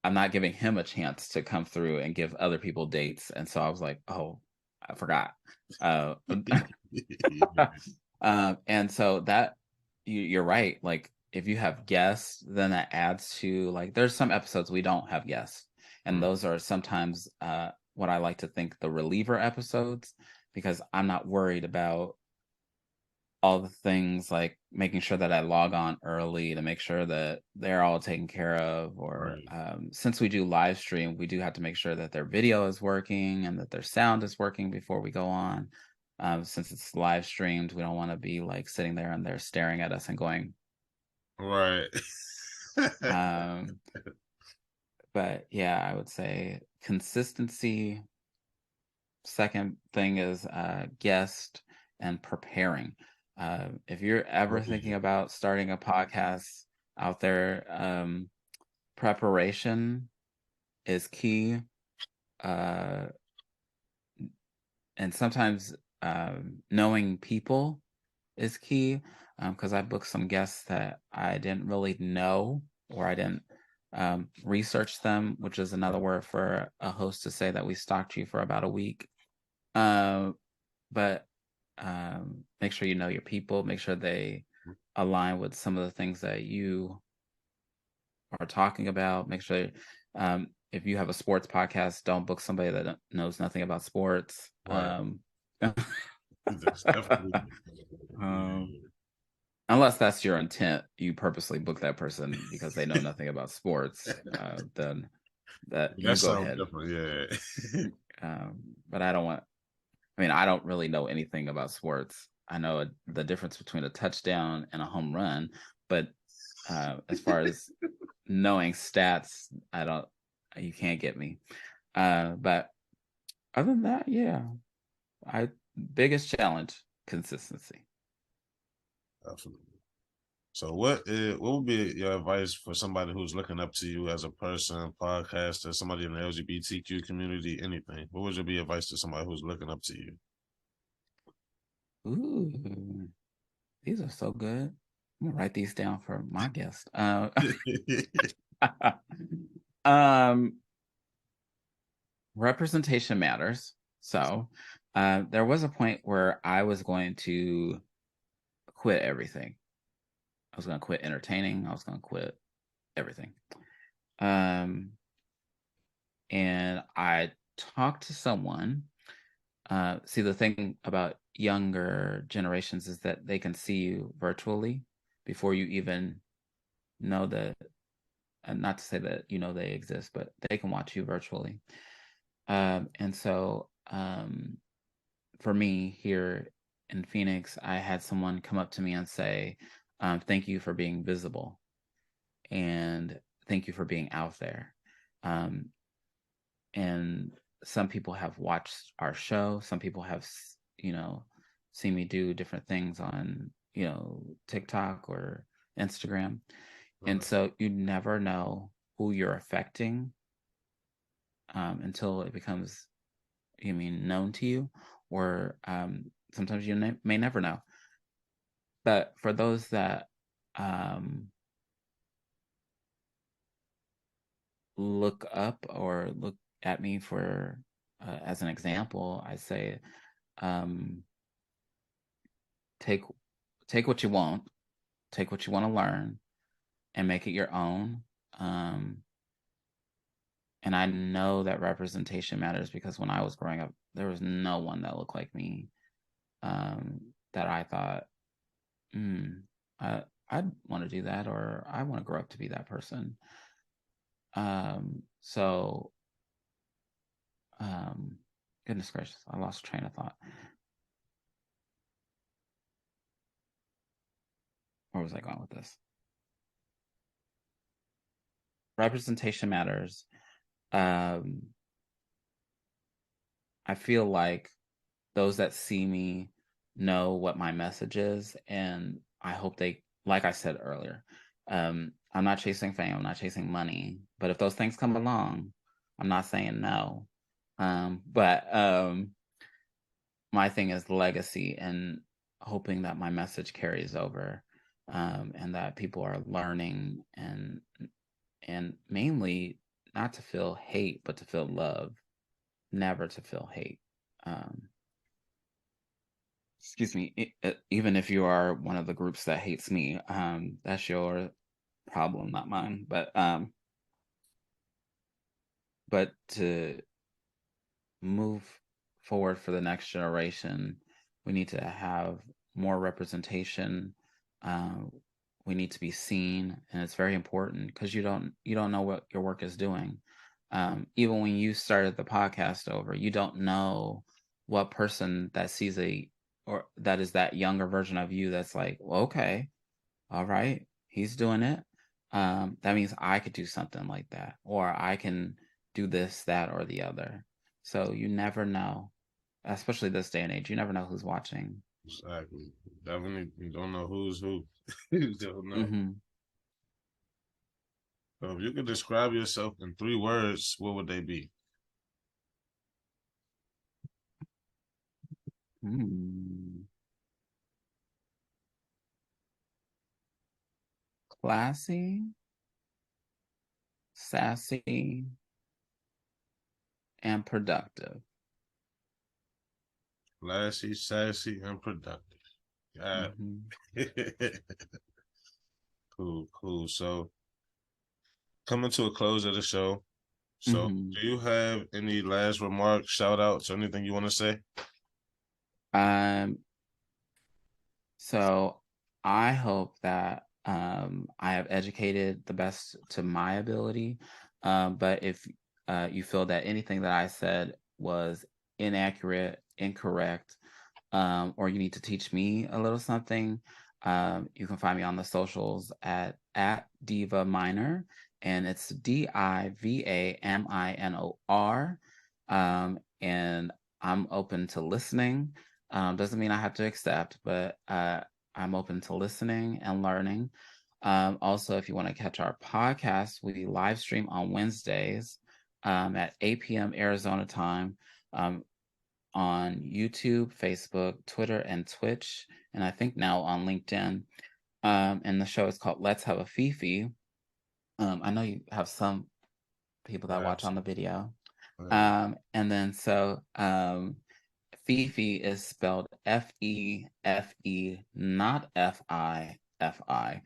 I'm not giving him a chance to come through and give other people dates. And so I was like, oh, I forgot. And so that you're right. Like if you have guests, then that adds to like there's some episodes we don't have guests, and those are sometimes what I like to think the reliever episodes, because I'm not worried about all the things like making sure that I log on early to make sure that they're all taken care of, or Right. since we do live stream, we do have to make sure that their video is working and that their sound is working before we go on. Since it's live streamed, we don't want to be like sitting there and they're staring at us and going, Right. but yeah, I would say consistency. Second thing is guest and preparing. If you're ever thinking about starting a podcast out there, preparation is key. And sometimes knowing people is key, because I booked some guests that I didn't really know, or I didn't research them, which is another word for a host to say that we stalked you for about a week. But make sure you know your people, make sure they align with some of the things that you are talking about. Make sure if you have a sports podcast, don't book somebody that knows nothing about sports. Right. That's definitely Unless that's your intent, you purposely book that person because they know nothing about sports, then that you that go sounds ahead. different, yeah. But I don't really know anything about sports. I know the difference between a touchdown and a home run, but as far as knowing stats, you can't get me. But other than that, yeah, biggest challenge, consistency. Absolutely. So what would be your advice for somebody who's looking up to you as a person, podcaster, somebody in the LGBTQ community, anything? What would your advice to somebody who's looking up to you? Ooh, these are so good. I'm gonna write these down for my guest. Representation matters. So there was a point where I was going to quit everything. I was going to quit entertaining. I was going to quit everything. And I talked to someone. See, the thing about younger generations is that they can see you virtually before you even know that, and not to say that you know they exist, but they can watch you virtually. And so for me here in Phoenix, I had someone come up to me and say, thank you for being visible and thank you for being out there. And some people have watched our show. Some people have, seen me do different things on, TikTok or Instagram. And so you never know who you're affecting until it becomes, known to you, or sometimes you may never know. But for those that look up or look at me for as an example, I say take what you want, take what you want to learn, and make it your own. And I know that representation matters because when I was growing up, there was no one that looked like me that I thought, I'd want to do that, or I want to grow up to be that person. So, goodness gracious, I lost train of thought. Where was I going with this? Representation matters. I feel like those that see me know what my message is, and I hope they, like I said earlier, I'm not chasing fame, I'm not chasing money, but if those things come along, I'm not saying no. But my thing is legacy and hoping that my message carries over, and that people are learning and mainly not to feel hate, but to feel love, never to feel hate. Excuse me, even if you are one of the groups that hates me, that's your problem, not mine. But to move forward for the next generation, we need to have more representation. We need to be seen, and it's very important because you don't know what your work is doing. Even when you started the podcast over, you don't know what person that sees or that is that younger version of you that's like, well, okay, all right, he's doing it. That means I could do something like that, or I can do this, that, or the other. So you never know, especially this day and age. You never know who's watching. Exactly. Definitely, you don't know who's who. You don't know. Mm-hmm. So if you could describe yourself in 3 words, what would they be? Classy, sassy, and productive. Classy, sassy, and productive. Yeah. Mm-hmm. Cool. So coming to a close of the show. So Mm-hmm. do you have any last remarks, shout outs, or anything you want to say? So I hope that I have educated the best to my ability. But if you feel that anything that I said was inaccurate, incorrect, or you need to teach me a little something, you can find me on the socials at Diva Minor. and it's DIVAMINOR. And I'm open to listening. Doesn't mean I have to accept, but I'm open to listening and learning. Also, if you want to catch our podcast, we live stream on Wednesdays at 8 p.m. Arizona time on YouTube, Facebook, Twitter, and Twitch, and I think now on LinkedIn. And the show is called Let's Have a FeFe. I know you have some people that watch on the video. And then so FeFe is spelled FeFe, not FiFi.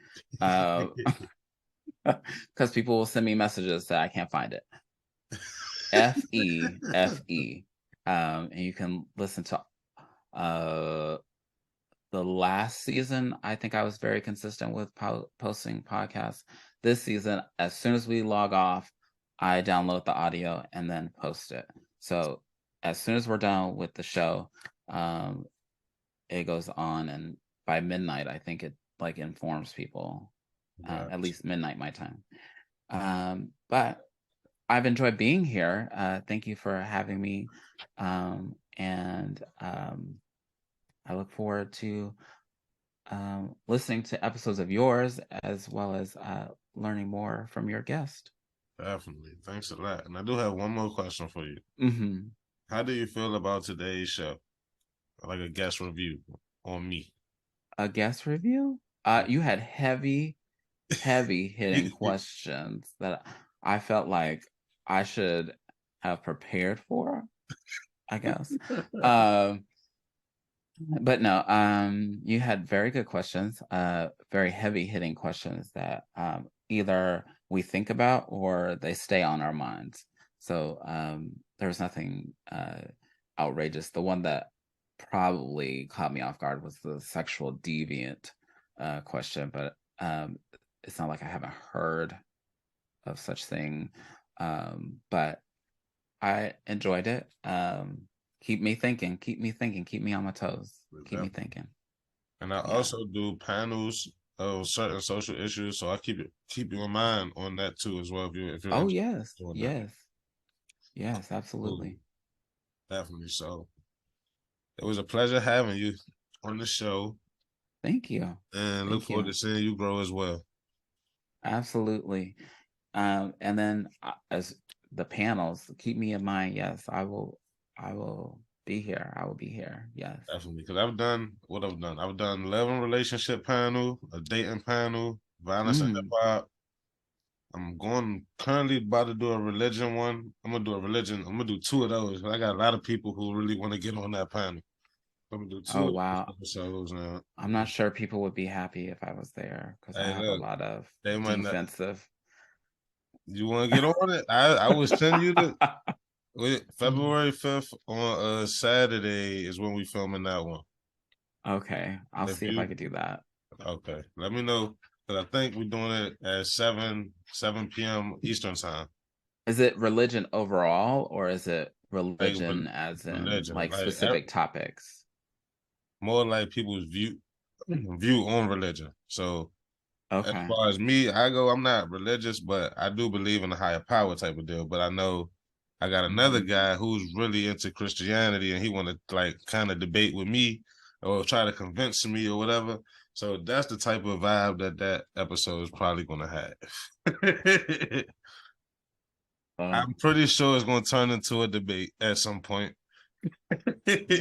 Because people will send me messages that I can't find it. FeFe. And you can listen to the last season. I think I was very consistent with posting podcasts. This season, as soon as we log off, I download the audio and then post it. So as soon as we're done with the show, it goes on, and by midnight, I think it like informs people, at least midnight my time. But I've enjoyed being here. Thank you for having me. And I look forward to listening to episodes of yours, as well as learning more from your guest. Definitely. Thanks a lot. And I do have one more question for you. Mm-hmm. How do you feel about today's show? Like a guest review on me. A guest review? You had heavy hitting questions that I felt like I should have prepared for, I guess. But no, you had very good questions, very heavy hitting questions that either we think about or they stay on our minds. So there's nothing outrageous. The one that probably caught me off guard was the sexual deviant question, but it's not like I haven't heard of such thing. But I enjoyed it. Keep me thinking, keep me on my toes, keep me thinking. And I also do panels of certain social issues, so I keep you in mind on that too as well. If you're yes, absolutely. Definitely. So it was a pleasure having you on the show. Thank you. And look forward to seeing you grow as well. Absolutely. And then as the panels, keep me in mind. Yes, I will be here. I will be here. Yes. Definitely. Because I've done what I've done. I've done 11 relationship panel, a dating panel, violence and hip hop. I'm currently about to do a religion one. I'm gonna do a religion. I'm gonna do 2 of those. I got a lot of people who really want to get on that panel. I'm gonna do 2 episodes now. I'm not sure people would be happy if I was there because I have a lot of defensive. You want to get on it? I will send you the February 5th on Saturday is when we filming that one. Okay, I'll see if I could do that. Okay, let me know, because I think we're doing it at 7 p.m. Eastern time. Is it religion overall, or is it religion as in religion, like specific topics? More like people's view on religion. So as far as me, I'm not religious, but I do believe in a higher power type of deal. But I know I got another guy who's really into Christianity, and he want to like kind of debate with me or try to convince me or whatever. So that's the type of vibe that episode is probably going to have. I'm pretty sure it's going to turn into a debate at some point.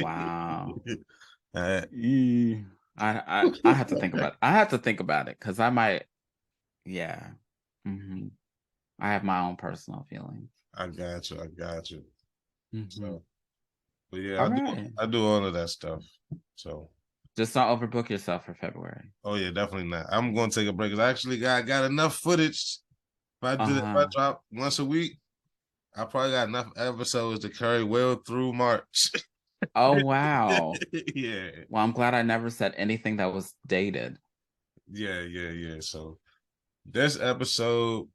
Wow. I have to think about it. I have to think about it because I might. Yeah. Mm-hmm. I have my own personal feelings. I got you. Mm-hmm. So, but yeah, I do all of that stuff. So just don't overbook yourself for February. Oh yeah, definitely not. I'm going to take a break because I actually got enough footage. If I drop once a week, I probably got enough episodes to carry well through March. Oh wow. Yeah. Well, I'm glad I never said anything that was dated. Yeah. So this episode,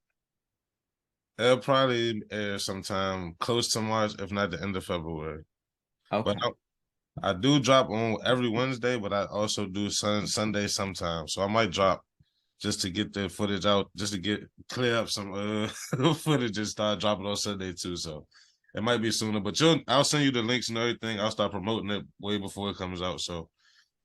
it'll probably air sometime close to March, if not the end of February. Okay. But I do drop on every Wednesday, but I also do Sunday sometimes. So I might drop just to get the footage out, just to get clear up some footage and start dropping on Sunday too. So it might be sooner, but I'll send you the links and everything. I'll start promoting it way before it comes out. So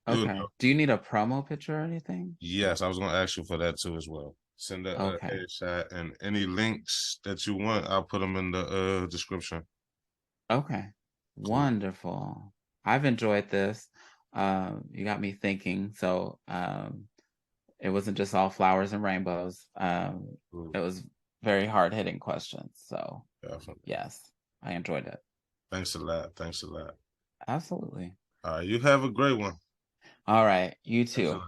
Okay. Do you need a promo picture or anything? yes, I was gonna ask you for that too as well. Send a headshot and any links that you want, I'll put them in the description. Okay. Cool. Wonderful. I've enjoyed this. You got me thinking. So it wasn't just all flowers and rainbows. It was very hard-hitting questions. So definitely. Yes, I enjoyed it. Thanks a lot. Thanks a lot. Absolutely. All right, you have a great one. All right, you too. Excellent.